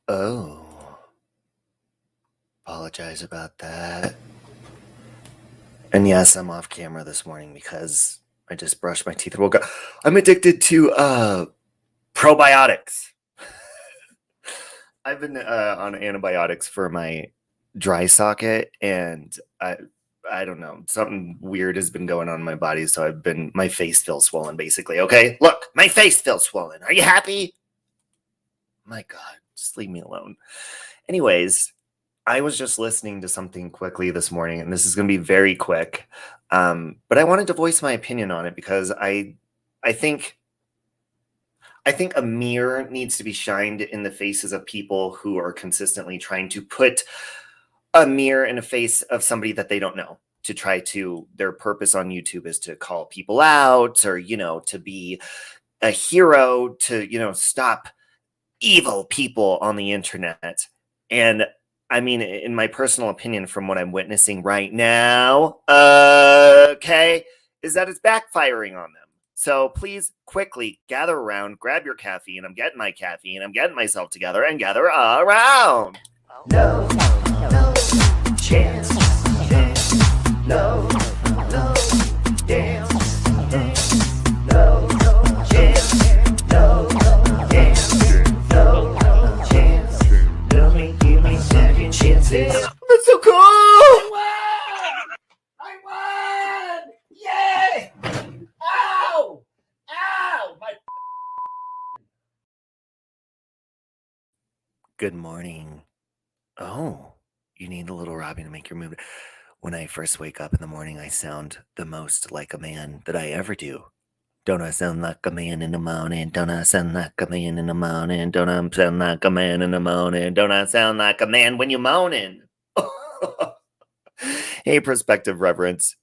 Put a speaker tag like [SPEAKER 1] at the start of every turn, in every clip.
[SPEAKER 1] Oh, apologize about that. And yes, I'm off camera this morning because I just brushed my teeth and woke up. I'm addicted to probiotics. I've been on antibiotics for my dry socket, and I don't know, something weird has been going on in my body, so my face feels swollen, basically. Okay, look, my face feels swollen. Are you happy? My God, just leave me alone. Anyways, I was just listening to something quickly this morning, and this is going to be very quick. But I wanted to voice my opinion on it because I think a mirror needs to be shined in the faces of people who are consistently trying to put a mirror in a face of somebody that they don't know, to try to, their purpose on YouTube is to call people out, or, to be a hero, to, stop evil people on the internet. And I mean, in my personal opinion, from what I'm witnessing right now, okay, is that it's backfiring on them. So please quickly gather around, grab your caffeine. I'm getting my caffeine. I'm getting myself together and gather around. No chance. No dance. No chance. No dance. No chance. Give me second chances. That's so cool! I won! Yay! Ow! Ow! Good morning. Oh, you need a little Robbie to make your move. When I first wake up in the morning, I sound the most like a man that I ever do. Don't I sound like a man in the morning? Don't I sound like a man in the morning? Don't I sound like a man in the morning? Don't I sound like a man when you're moaning? Hey, prospective reverence.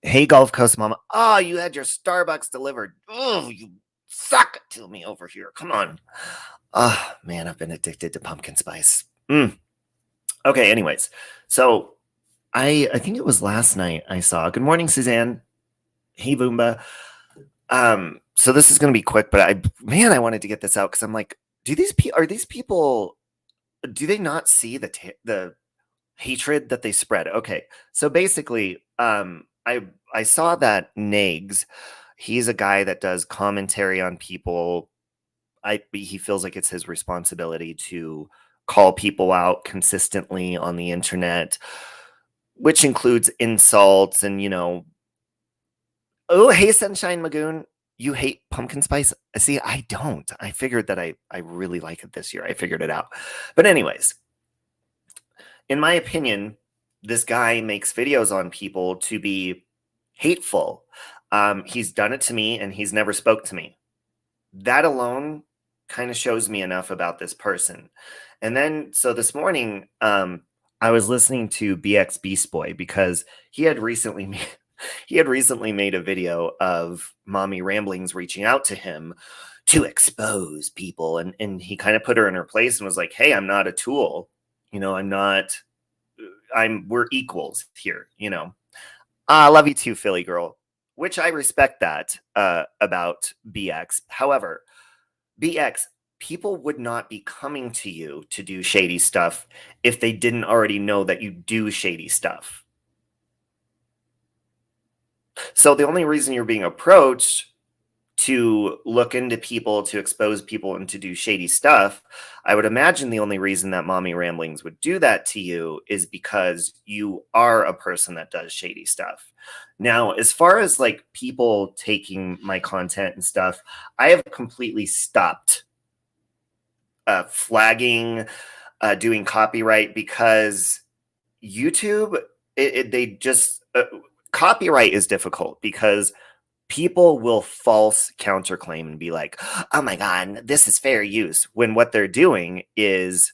[SPEAKER 1] Hey, Gulf Coast mama. Oh, you had your Starbucks delivered. Oh, you suck it to me over here. Come on. Oh, man, I've been addicted to pumpkin spice. Okay, anyways. So I think it was last night I saw, good morning, Suzanne. Hey, Boomba. So this is going to be quick, but I wanted to get this out because I'm like, are these people, do they not see the hatred that they spread? Okay, so basically, I saw that Negz, he's a guy that does commentary on people. He feels like it's his responsibility to call people out consistently on the internet, which includes insults and, oh, hey, Sunshine Magoon, you hate pumpkin spice? See, I don't. I figured that I really like it this year. I figured it out. But anyways, in my opinion, this guy makes videos on people to be hateful. He's done it to me, and he's never spoke to me. That alone kind of shows me enough about this person. And then, so this morning, I was listening to BX Beast Boy because he had recently made a video of Mommy Ramblings reaching out to him to expose people, and he kind of put her in her place and was like, hey, I'm not a tool, we're equals here, I love you too, Philly girl, which I respect that about BX. However, BX, people would not be coming to you to do shady stuff if they didn't already know that you do shady stuff. So the only reason you're being approached to look into people, to expose people, and to do shady stuff, I would imagine the only reason that Mommy Ramblings would do that to you is because you are a person that does shady stuff. Now, as far as like people taking my content and stuff, I have completely stopped flagging, doing copyright, because YouTube, copyright is difficult because people will false counterclaim and be like, oh my God, this is fair use, when what they're doing is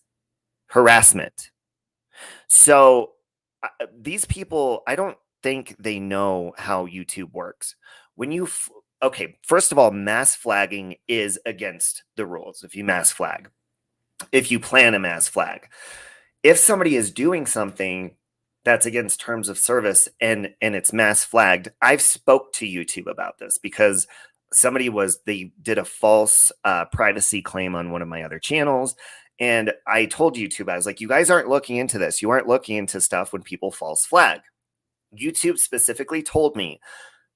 [SPEAKER 1] harassment. So these people, I don't think they know how YouTube works. Okay, first of all, mass flagging is against the rules if you mass flag, if you plan a mass flag. If somebody is doing something that's against terms of service and it's mass flagged, I've spoke to YouTube about this because they did a false privacy claim on one of my other channels, And I told YouTube, I was like, you guys aren't looking into this. You aren't looking into stuff when people false flag. YouTube specifically told me,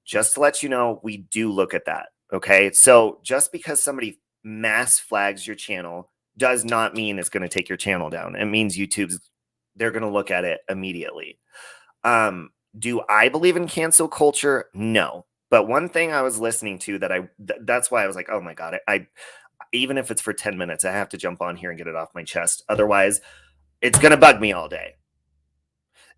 [SPEAKER 1] just to let you know, we do look at that. Okay. So just because somebody mass flags your channel does not mean it's going to take your channel down. It means they're going to look at it immediately. Do I believe in cancel culture? No. But one thing I was listening to that's why I was like, oh my God, I even if it's for 10 minutes, I have to jump on here and get it off my chest. Otherwise, it's going to bug me all day.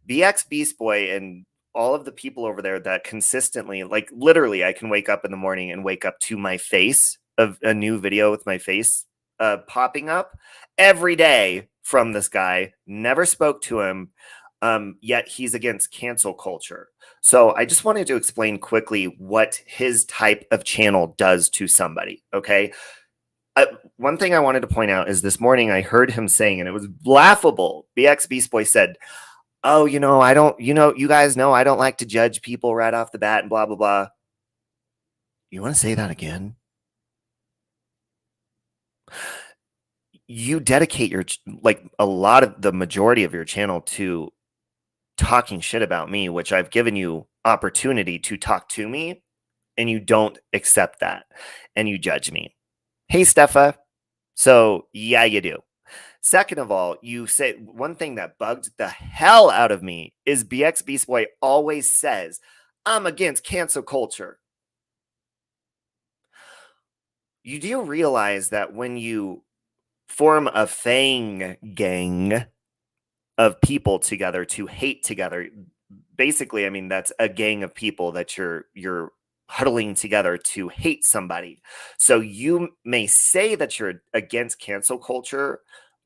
[SPEAKER 1] BX Beast Boy and all of the people over there that consistently, like literally, I can wake up in the morning and wake up to my face of a new video with my face popping up every day from this guy. Never spoke to him, yet he's against cancel culture. So I just wanted to explain quickly what his type of channel does to somebody. Okay. One thing I wanted to point out is this morning I heard him saying, and it was laughable. BX Beast Boy said, oh, you guys know I don't like to judge people right off the bat and blah, blah, blah. You want to say that again? You dedicate a lot of the majority of your channel to talking shit about me, which I've given you opportunity to talk to me, and you don't accept that and you judge me. Hey, Steffa. So yeah, you do. Second of all, you say one thing that bugged the hell out of me is BX Beast Boy always says, I'm against cancel culture. You do realize that when you form a fang gang of people together to hate together, basically, I mean, that's a gang of people that you're huddling together to hate somebody. So you may say that you're against cancel culture,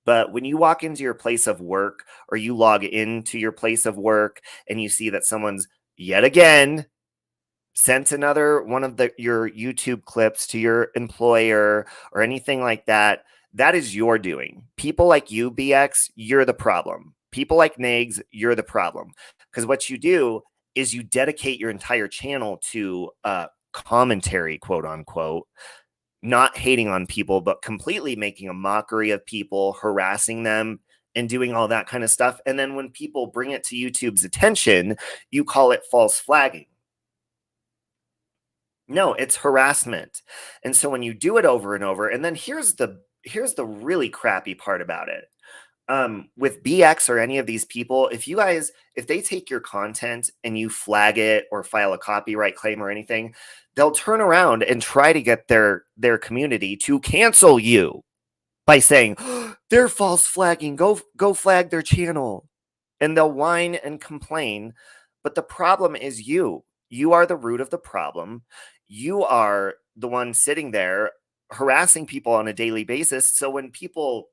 [SPEAKER 1] but when you walk into your place of work or you log into your place of work and you see that someone's yet again sent another one of your YouTube clips to your employer or anything like that, that is your doing. People like you, BX, you're the problem. People like Negz, you're the problem. Because what you do is you dedicate your entire channel to commentary, quote unquote, not hating on people, but completely making a mockery of people, harassing them, and doing all that kind of stuff. And then when people bring it to YouTube's attention, you call it false flagging. No, it's harassment. And so when you do it over and over, and then here's the really crappy part about it. With BX or any of these people, if they take your content and you flag it or file a copyright claim or anything, they'll turn around and try to get their community to cancel you by saying, oh, they're false flagging, go flag their channel. And they'll whine and complain. But the problem is you are the root of the problem. You are the one sitting there harassing people on a daily basis. So when people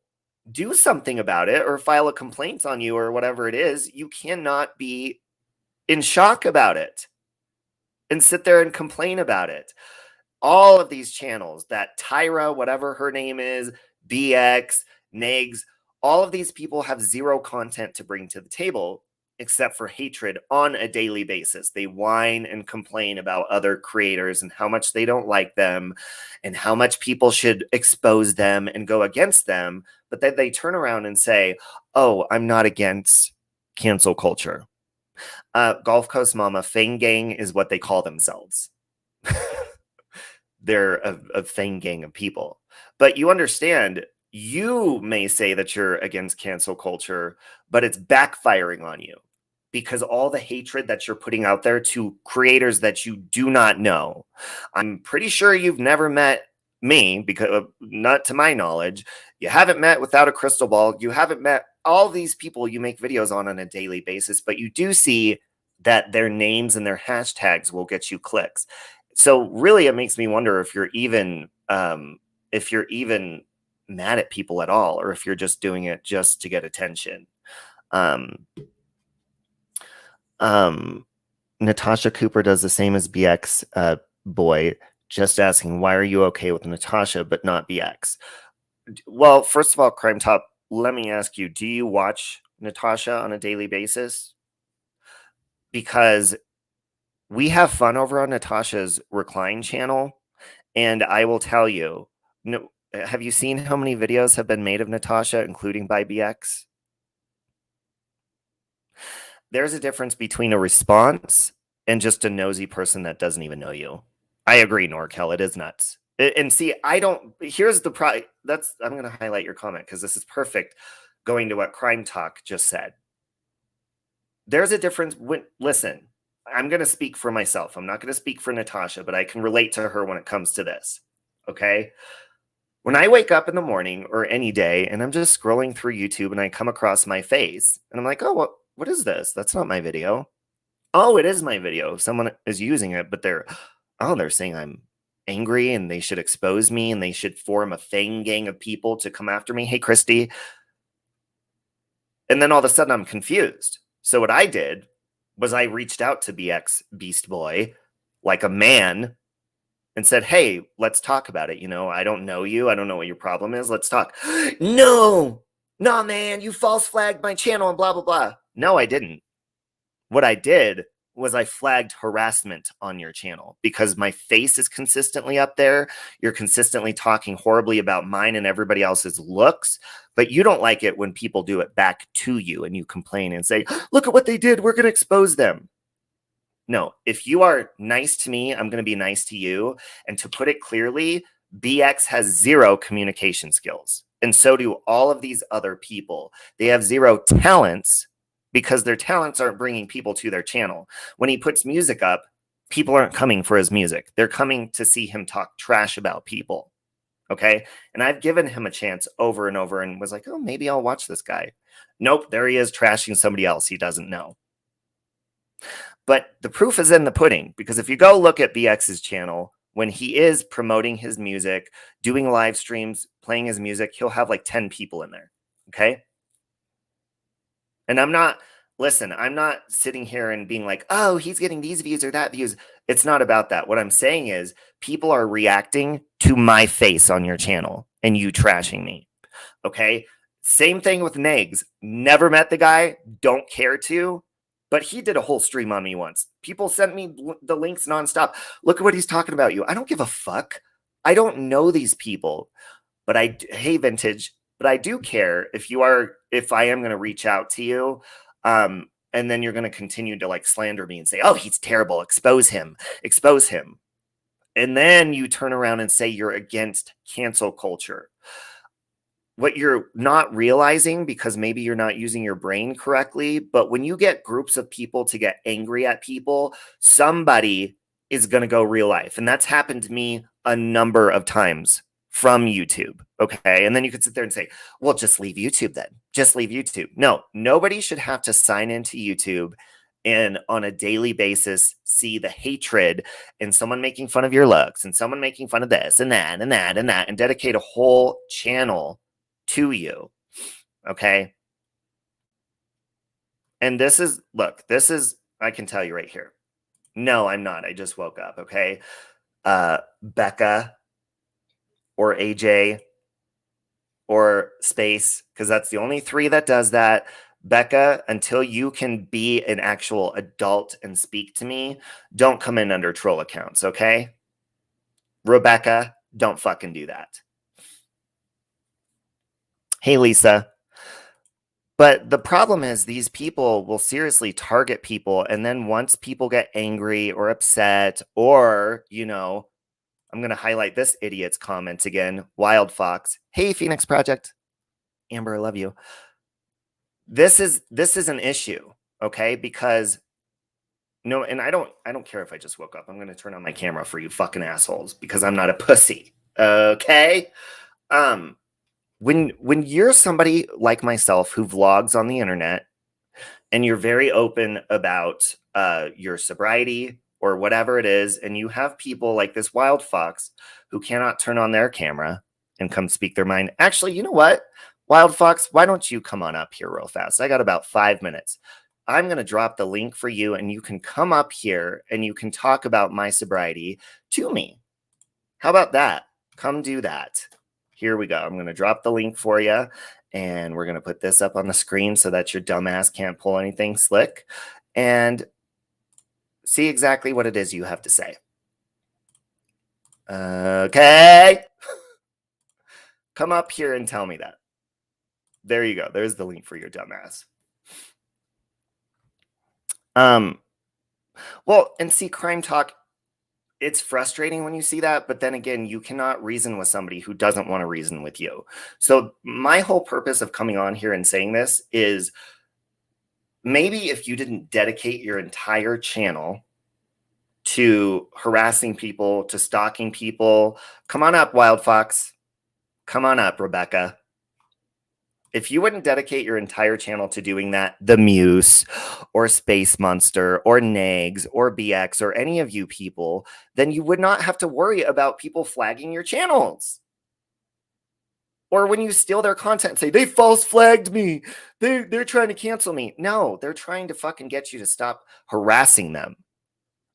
[SPEAKER 1] do something about it or file a complaint on you or whatever it is, you cannot be in shock about it and sit there and complain about it. All of these channels, that Tyra, whatever her name is, BX, Negz, all of these people have zero content to bring to the table except for hatred on a daily basis. They whine and complain about other creators and how much they don't like them and how much people should expose them and go against them. But then they turn around and say, oh, I'm not against cancel culture. Gulf Coast Mama, Fang Gang is what they call themselves. They're a Fang Gang of people. But you understand, you may say that you're against cancel culture, but it's backfiring on you because all the hatred that you're putting out there to creators that you do not know. I'm pretty sure you've never met me, because not to my knowledge. You haven't met Without a Crystal Ball. You haven't met all these people you make videos on a daily basis, but you do see that their names and their hashtags will get you clicks. So really, it makes me wonder if you're even mad at people at all, or if you're just doing it just to get attention. Natasha Cooper does the same as BX Boy, just asking, why are you okay with Natasha but not BX? Well, first of all, Crime Top, let me ask you, do you watch Natasha on a daily basis? Because we have fun over on Natasha's Recline channel, and I will tell you, no, have you seen how many videos have been made of Natasha, including by BX? There's a difference between a response and just a nosy person that doesn't even know you. I agree, Norkel. It is nuts. And see, I don't. Here's the I'm going to highlight your comment because this is perfect. Going to what Crime Talk just said. There's a difference. Listen, I'm going to speak for myself. I'm not going to speak for Natasha, but I can relate to her when it comes to this. Okay. When I wake up in the morning or any day and I'm just scrolling through YouTube and I come across my face and I'm like, oh, what is this? That's not my video. Oh, it is my video. Someone is using it, but they're saying I'm angry and they should expose me and they should form a fang gang of people to come after me. Hey, Christy. And then all of a sudden I'm confused. So what I did was I reached out to BX Beast Boy like a man and said, hey, let's talk about it. I don't know you. I don't know what your problem is. Let's talk. No, man, you false flagged my channel and blah, blah, blah. No, I didn't. What I did was I flagged harassment on your channel because my face is consistently up there. You're consistently talking horribly about mine and everybody else's looks, but you don't like it when people do it back to you and you complain and say, look at what they did. We're going to expose them. No, if you are nice to me, I'm going to be nice to you. And to put it clearly, BX has zero communication skills. And so do all of these other people. They have zero talents because their talents aren't bringing people to their channel. When he puts music up, people aren't coming for his music. They're coming to see him talk trash about people. Okay. And I've given him a chance over and over and was like, oh, maybe I'll watch this guy. Nope. There he is trashing somebody else he doesn't know. But the proof is in the pudding, because if you go look at BX's channel, when he is promoting his music, doing live streams, playing his music, he'll have like 10 people in there. Okay. And I'm not sitting here and being like, oh, he's getting these views or that views. It's not about that. What I'm saying is people are reacting to my face on your channel and you trashing me. Okay. Same thing with Negz. Never met the guy. Don't care to. But he did a whole stream on me once. People sent me the links nonstop. Look at what he's talking about you. I don't give a fuck. I don't know these people. But hey, Vintage, but I do care if I am going to reach out to you. And then you're going to continue to like slander me and say, oh, he's terrible. Expose him. And then you turn around and say you're against cancel culture. What you're not realizing, because maybe you're not using your brain correctly, but when you get groups of people to get angry at people, somebody is going to go real life. And that's happened to me a number of times from YouTube. Okay. And then you could sit there and say, well, just leave YouTube then. Just leave YouTube. No, nobody should have to sign into YouTube and on a daily basis see the hatred and someone making fun of your looks and someone making fun of this and that and that and that and dedicate a whole channel to you. Okay. And this is, I can tell you right here. No, I'm not. I just woke up. Okay. Becca or AJ or Space, because that's the only three that does that. Becca, until you can be an actual adult and speak to me, don't come in under troll accounts. Okay. Rebecca, don't fucking do that. Hey, Lisa. But the problem is these people will seriously target people. And then once people get angry or upset or, I'm going to highlight this idiot's comments again. Wild Fox. Hey, Phoenix Project. Amber, I love you. This is an issue. Okay. Because and I don't care if I just woke up. I'm going to turn on my camera for you fucking assholes because I'm not a pussy. Okay. When you're somebody like myself who vlogs on the internet and you're very open about your sobriety or whatever it is, and you have people like this Wild Fox who cannot turn on their camera and come speak their mind. Actually, you know what? Wild Fox, why don't you come on up here real fast? I got about 5 minutes. I'm going to drop the link for you and you can come up here and you can talk about my sobriety to me. How about that? Come do that. Here we go. I'm going to drop the link for you and we're going to put this up on the screen so that your dumbass can't pull anything slick and see exactly what it is you have to say. Okay. Come up here and tell me that. There you go. There's the link for your dumbass. Well, and see, Crime Talk, it's frustrating when you see that, but then again, you cannot reason with somebody who doesn't want to reason with you. So my whole purpose of coming on here and saying this is maybe if you didn't dedicate your entire channel to harassing people, to stalking people, come on up, Wild Fox. Come on up, Rebecca. If you wouldn't dedicate your entire channel to doing that, the Muse or Space Monster or Negz or BX or any of you people, then you would not have to worry about people flagging your channels. Or when you steal their content, say, they false flagged me. They're trying to cancel me. No, they're trying to fucking get you to stop harassing them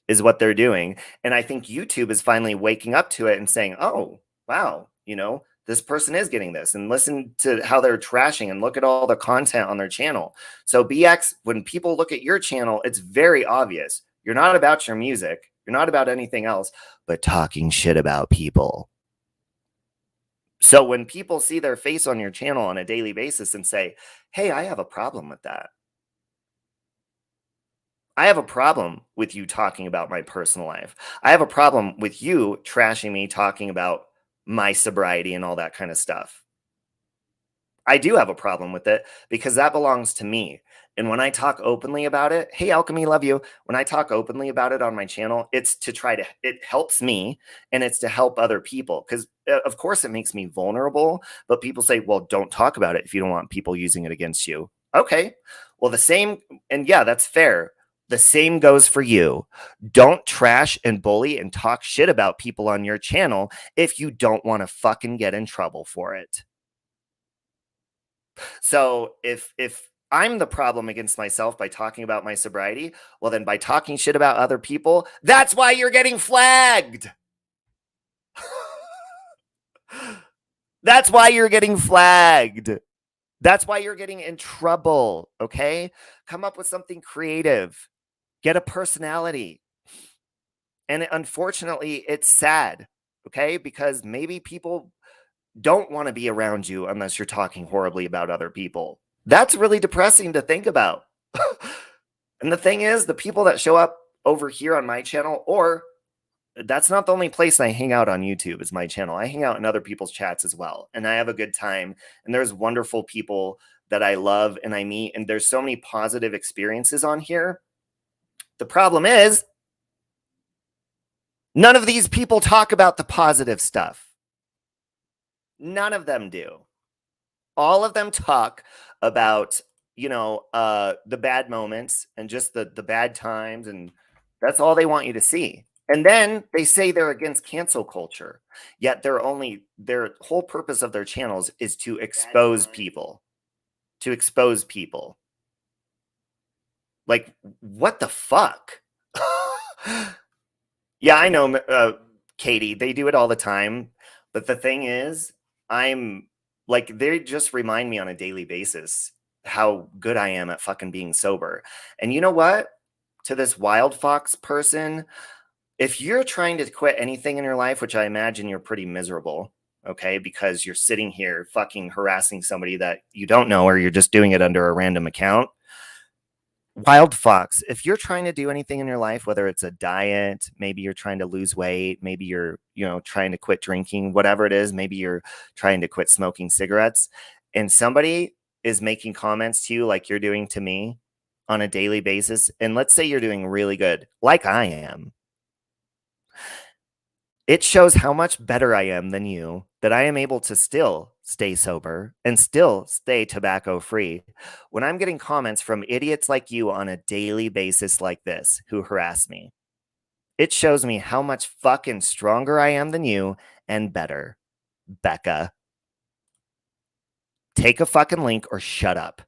[SPEAKER 1] is what they're doing. And I think YouTube is finally waking up to it and saying, oh, wow, you know, this person is getting this, and listen to how they're trashing and look at all the content on their channel. So BX, when people look at your channel, it's very obvious. You're not about your music. You're not about anything else, but talking shit about people. So when people see their face on your channel on a daily basis and say, hey, I have a problem with that. I have a problem with you talking about my personal life. I have a problem with you trashing me, talking about my sobriety and all that kind of stuff. I do have a problem with it because that belongs to me. And when I talk openly about it, hey, Alchemy, love you. When I talk openly about it on my channel, it's to try to, it helps me and it's to help other people. Because of course it makes me vulnerable, but people say, well, don't talk about it if you don't want people using it against you. Okay, well, the same, and yeah, that's fair. The same goes for you. Don't trash and bully and talk shit about people on your channel if you don't want to fucking get in trouble for it. So if I'm the problem against myself by talking about my sobriety, well, then by talking shit about other people, that's why you're getting flagged. That's why you're getting flagged. That's why you're getting in trouble. Okay? Come up with something creative. Get a personality. And unfortunately, it's sad. Okay? Because maybe people don't want to be around you unless you're talking horribly about other people. That's really depressing to think about. And the thing is, the people that show up over here on my channel, or that's not the only place I hang out on YouTube is my channel. I hang out in other people's chats as well. And I have a good time. And there's wonderful people that I love and I meet. And there's so many positive experiences on here. The problem is, none of these people talk about the positive stuff. None of them do. All of them talk about, you know, the bad moments and just the bad times. And that's all they want you to see. And then they say they're against cancel culture. Yet their whole purpose of their channels is to expose people. To expose people. Like, what the fuck? Yeah, I know, Katie. They do it all the time. But the thing is, I'm like, they just remind me on a daily basis how good I am at fucking being sober. And you know what? To this Wild Fox person, if you're trying to quit anything in your life, which I imagine you're pretty miserable, okay, because you're sitting here fucking harassing somebody that you don't know, or you're just doing it under a random account. Wild Fox, if you're trying to do anything in your life, whether it's a diet, maybe you're trying to lose weight, maybe you're, you know, trying to quit drinking, whatever it is, maybe you're trying to quit smoking cigarettes, and somebody is making comments to you like you're doing to me on a daily basis, and let's say you're doing really good, like I am, it shows how much better I am than you, that I am able to still stay sober and still stay tobacco free when I'm getting comments from idiots like you on a daily basis like this who harass me. It shows me how much fucking stronger I am than you and better. Becca, take a fucking link or shut up,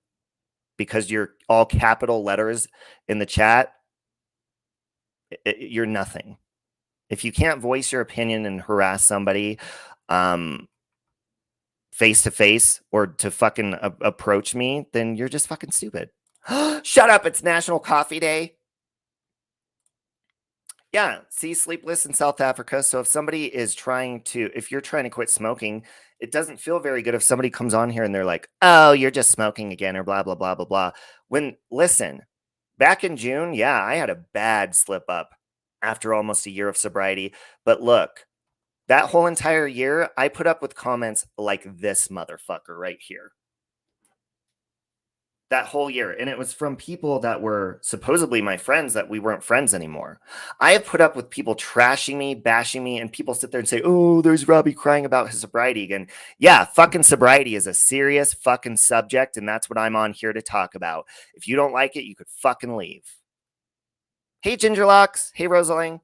[SPEAKER 1] because you're all capital letters in the chat. You're nothing. If you can't voice your opinion and harass somebody face to face or to fucking approach me, then you're just fucking stupid. Shut up. It's National Coffee Day. Yeah, see, sleepless in South Africa. So if you're trying to quit smoking, it doesn't feel very good if somebody comes on here and they're like, "Oh, you're just smoking again," or blah blah blah blah blah. Listen, back in June, yeah, I had a bad slip up after almost a year of sobriety. But look, that whole entire year, I put up with comments like this motherfucker right here. That whole year, and it was from people that were supposedly my friends that we weren't friends anymore. I have put up with people trashing me, bashing me, and people sit there and say, "Oh, there's Robbie crying about his sobriety again." Yeah, fucking sobriety is a serious fucking subject, and that's what I'm on here to talk about. If you don't like it, you could fucking leave. Hey, Gingerlocks. Hey, Rosaling.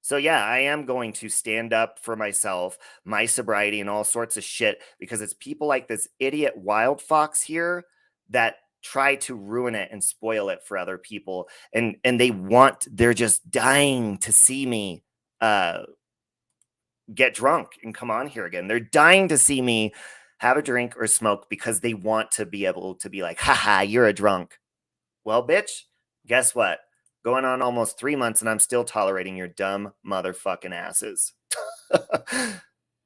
[SPEAKER 1] So yeah, I am going to stand up for myself, my sobriety, and all sorts of shit because it's people like this idiot Wild Fox here that try to ruin it and spoil it for other people, and they're just dying to see me get drunk and come on here again. They're dying to see me have a drink or smoke because they want to be able to be like, "Haha, you're a drunk." Well, bitch, guess what? Going on almost 3 months and I'm still tolerating your dumb motherfucking asses.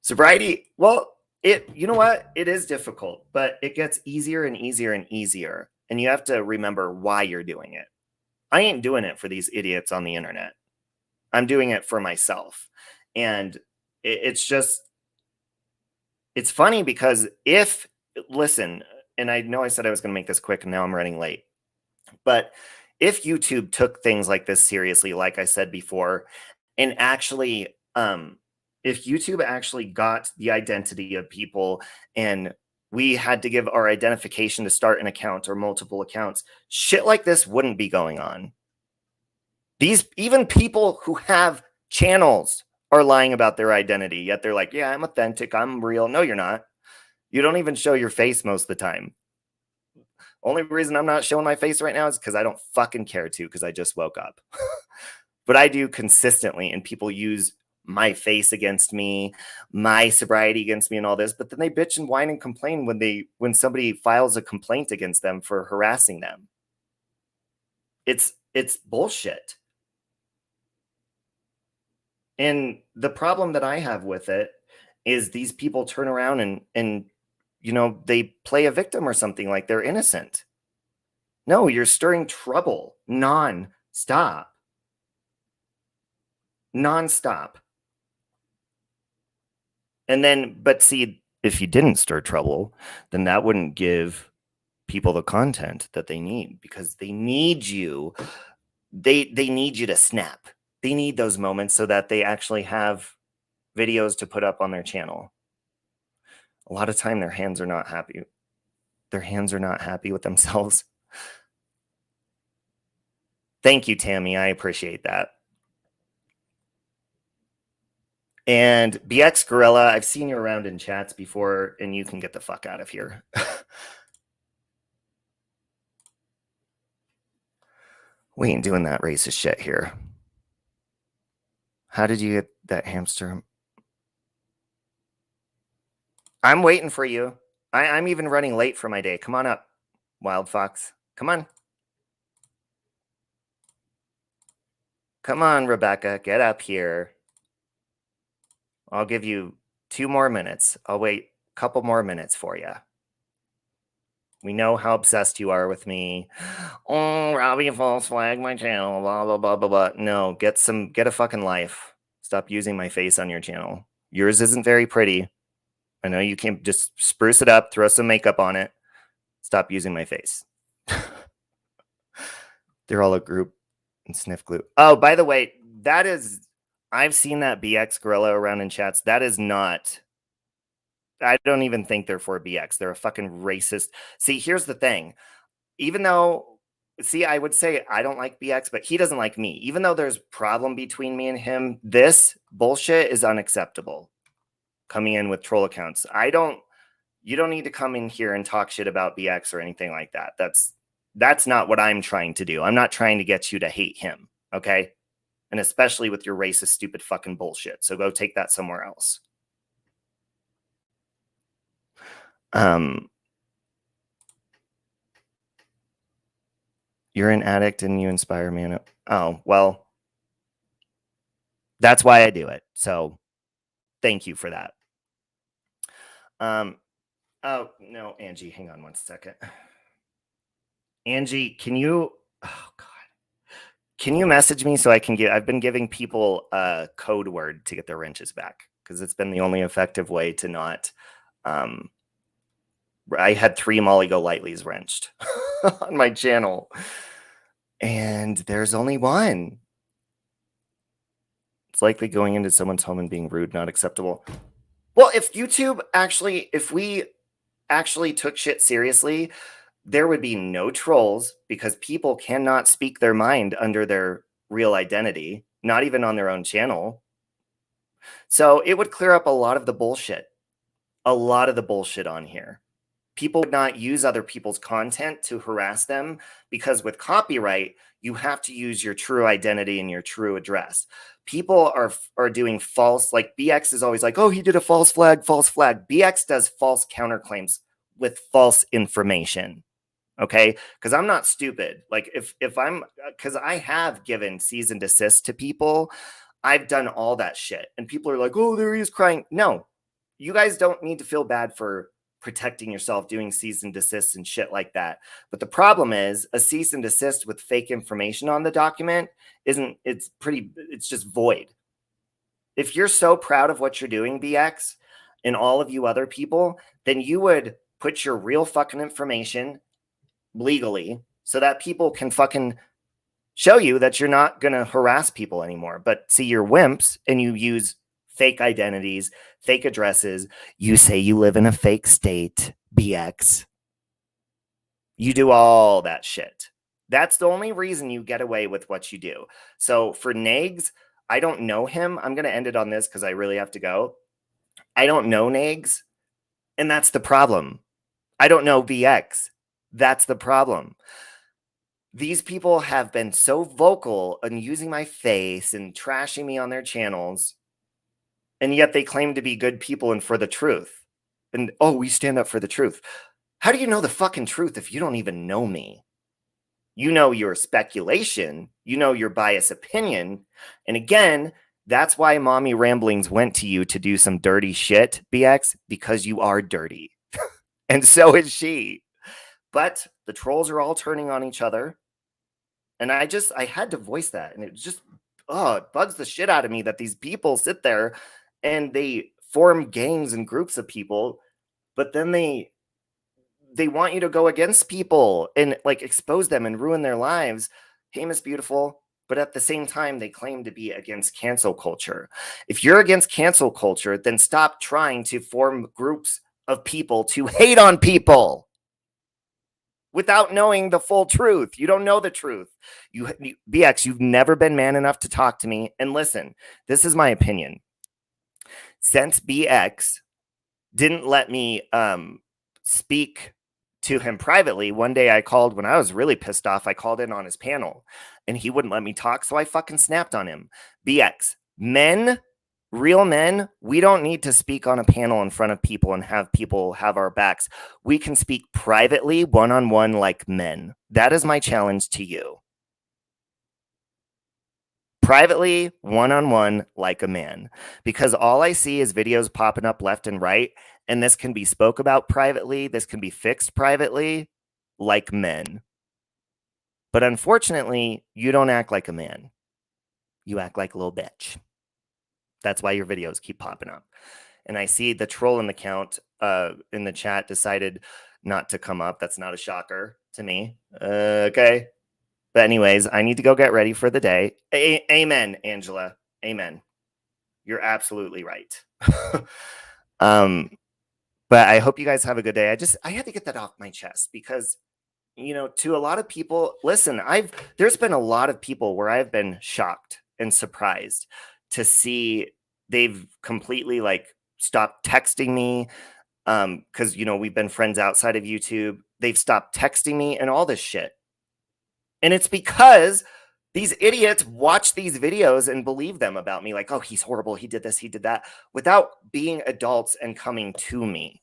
[SPEAKER 1] Sobriety, well, you know what? It is difficult, but it gets easier and easier and easier. And you have to remember why you're doing it. I ain't doing it for these idiots on the internet. I'm doing it for myself. And it's just, it's funny because listen, and I know I said I was going to make this quick and now I'm running late. But if YouTube took things like this seriously, like I said before, and actually, if YouTube actually got the identity of people and we had to give our identification to start an account or multiple accounts, shit like this wouldn't be going on. Even people who have channels are lying about their identity, yet they're like, "Yeah, I'm authentic, I'm real." No, you're not. You don't even show your face most of the time. Only reason I'm not showing my face right now is because I don't fucking care to, because I just woke up. But I do consistently, and people use my face against me, my sobriety against me, and all this. But then they bitch and whine and complain when somebody files a complaint against them for harassing them. It's bullshit. And the problem that I have with it is these people turn around and they play a victim or something like they're innocent. No, you're stirring trouble non-stop. Non-stop. And then, but see, if you didn't stir trouble, then that wouldn't give people the content that they need, because they need you. They need you to snap. They need those moments so that they actually have videos to put up on their channel. A lot of time their hands are not happy. Their hands are not happy with themselves. Thank you, Tammy. I appreciate that. And BX Gorilla, I've seen you around in chats before, and you can get the fuck out of here. We ain't doing that racist shit here. How did you get that hamster? I'm waiting for you. I'm even running late for my day. Come on up, Wild Fox. Come on. Come on, Rebecca. Get up here. I'll give you 2 more minutes. I'll wait a couple more minutes for you. We know how obsessed you are with me. Oh, Robbie false flag my channel. Blah blah blah blah blah. No, get a fucking life. Stop using my face on your channel. Yours isn't very pretty. I know you can just spruce it up, throw some makeup on it. Stop using my face. They're all a group and sniff glue. Oh, by the way, I've seen that BX Gorilla around in chats. That is not. I don't even think they're for BX. They're a fucking racist. See, here's the thing. Even though, I would say I don't like BX, but he doesn't like me. Even though there's problem between me and him, this bullshit is unacceptable. Coming in with troll accounts. You don't need to come in here and talk shit about BX or anything like that. That's not what I'm trying to do. I'm not trying to get you to hate him, okay? And especially with your racist, stupid fucking bullshit. So go take that somewhere else. You're an addict and you inspire me. Oh, well, That's why I do it. So thank you for that. Oh, no, Angie, hang on one second. Angie, can you, oh God, can you message me so I can I've been giving people a code word to get their wrenches back because it's been the only effective way to not, I had 3 Molly Go Lightly's wrenched on my channel and there's only one. It's likely going into someone's home and being rude, not acceptable. Well, if YouTube actually, if we actually took shit seriously, there would be no trolls because people cannot speak their mind under their real identity, not even on their own channel. So it would clear up a lot of the bullshit on here. People would not use other people's content to harass them because with copyright, you have to use your true identity and your true address. People are doing false, like BX is always like, oh, he did a false flag, false flag. BX does false counterclaims with false information. Okay, because I'm not stupid. Like if I'm, because I have given cease and desist to people, I've done all that shit, and people are like, "Oh, there he is crying." No, you guys don't need to feel bad for protecting yourself, doing cease and desist and shit like that. But the problem is, a cease and desist with fake information on the document isn't. It's just void. If you're so proud of what you're doing, BX, and all of you other people, then you would put your real fucking information legally so that people can fucking show you that you're not going to harass people anymore. But see, you're wimps and you use fake identities, fake addresses. You say you live in a fake state, BX. You do all that shit. That's the only reason you get away with what you do. So for Negz, I don't know him. I'm going to end it on this because I really have to go. I don't know Negz, and that's the problem. I don't know BX. That's the problem. These people have been so vocal in using my face and trashing me on their channels, and yet they claim to be good people and for the truth. And, oh, we stand up for the truth. How do you know the fucking truth if you don't even know me? You know your speculation. You know your biased opinion. And again, that's why Mommy Ramblings went to you to do some dirty shit, BX, because you are dirty. And so is she. But the trolls are all turning on each other. And I had to voice that. And it just, it bugs the shit out of me that these people sit there and they form gangs and groups of people, but then they want you to go against people and like expose them and ruin their lives. Hey, Miss Beautiful. But at the same time, they claim to be against cancel culture. If you're against cancel culture, then stop trying to form groups of people to hate on people without knowing the full truth. You don't know the truth. BX, you've never been man enough to talk to me. And listen, this is my opinion. Since BX didn't let me speak to him privately, one day I called when I was really pissed off. I called in on his panel and he wouldn't let me talk. So I fucking snapped on him. BX, men, real men, we don't need to speak on a panel in front of people and have people have our backs. We can speak privately, one-on-one like men. That is my challenge to you. Privately, one-on-one like a man. Because all I see is videos popping up left and right, and this can be spoke about privately, this can be fixed privately like men. But unfortunately, you don't act like a man. You act like a little bitch. That's why your videos keep popping up. And I see the troll in the count in the chat decided not to come up. That's not a shocker to me. Okay. But anyways, I need to go get ready for the day. Amen, Angela. Amen. You're absolutely right. But I hope you guys have a good day. I had to get that off my chest because, to a lot of people, listen, there's been a lot of people where I've been shocked and surprised to see they've completely like stopped texting me. Because, we've been friends outside of YouTube. They've stopped texting me and all this shit. And it's because these idiots watch these videos and believe them about me. Like, oh, he's horrible. He did this. He did that. Without being adults and coming to me.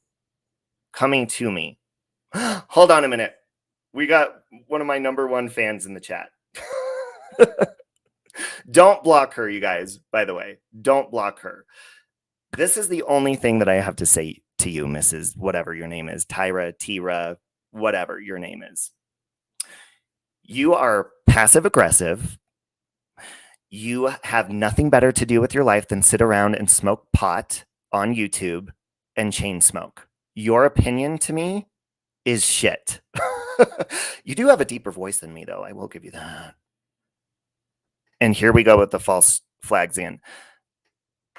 [SPEAKER 1] Hold on a minute. We got one of my #1 fans in the chat. Don't block her, you guys, by the way. Don't block her. This is the only thing that I have to say to you, Mrs. whatever your name is, Tyra, Tira, whatever your name is. You are passive aggressive. You have nothing better to do with your life than sit around and smoke pot on YouTube and chain smoke. Your opinion to me is shit. You do have a deeper voice than me, though. I will give you that. And here we go with the false flags in.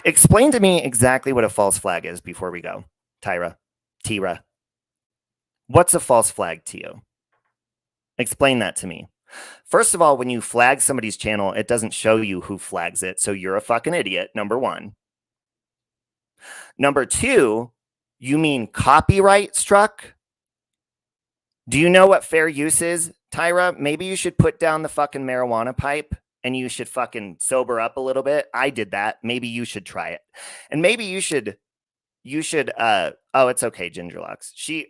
[SPEAKER 1] Explain to me exactly what a false flag is before we go. Tyra, Tira. What's a false flag to you? Explain that to me. First of all, when you flag somebody's channel, it doesn't show you who flags it. So you're a fucking idiot, number one. Number two, you mean copyright struck? Do you know what fair use is, Tyra? Maybe you should put down the fucking marijuana pipe and you should fucking sober up a little bit. I did that. Maybe you should try it. And maybe you should, oh, it's okay, Gingerlocks.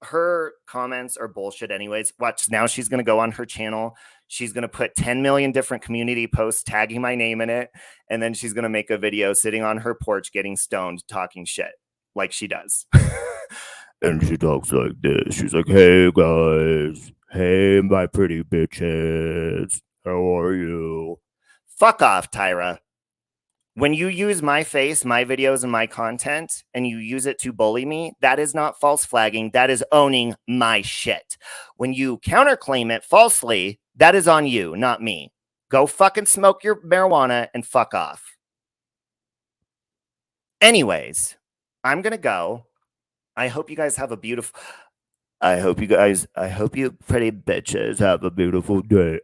[SPEAKER 1] Her comments are bullshit anyways. Watch, now she's going to go on her channel. She's going to put 10 million different community posts tagging my name in it. And then she's going to make a video sitting on her porch getting stoned, talking shit like she does. And she talks like this. She's like, hey, guys. Hey, my pretty bitches. How are you? Fuck off, Tyra. When you use my face, my videos, and my content, and you use it to bully me, that is not false flagging. That is owning my shit. When you counterclaim it falsely, that is on you, not me. Go fucking smoke your marijuana and fuck off. Anyways, I'm going to go. I hope you guys have a beautiful... I hope you pretty bitches have a beautiful day.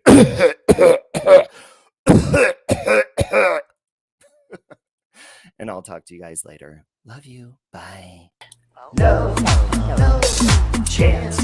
[SPEAKER 1] And I'll talk to you guys later. Love you. Bye. No chance.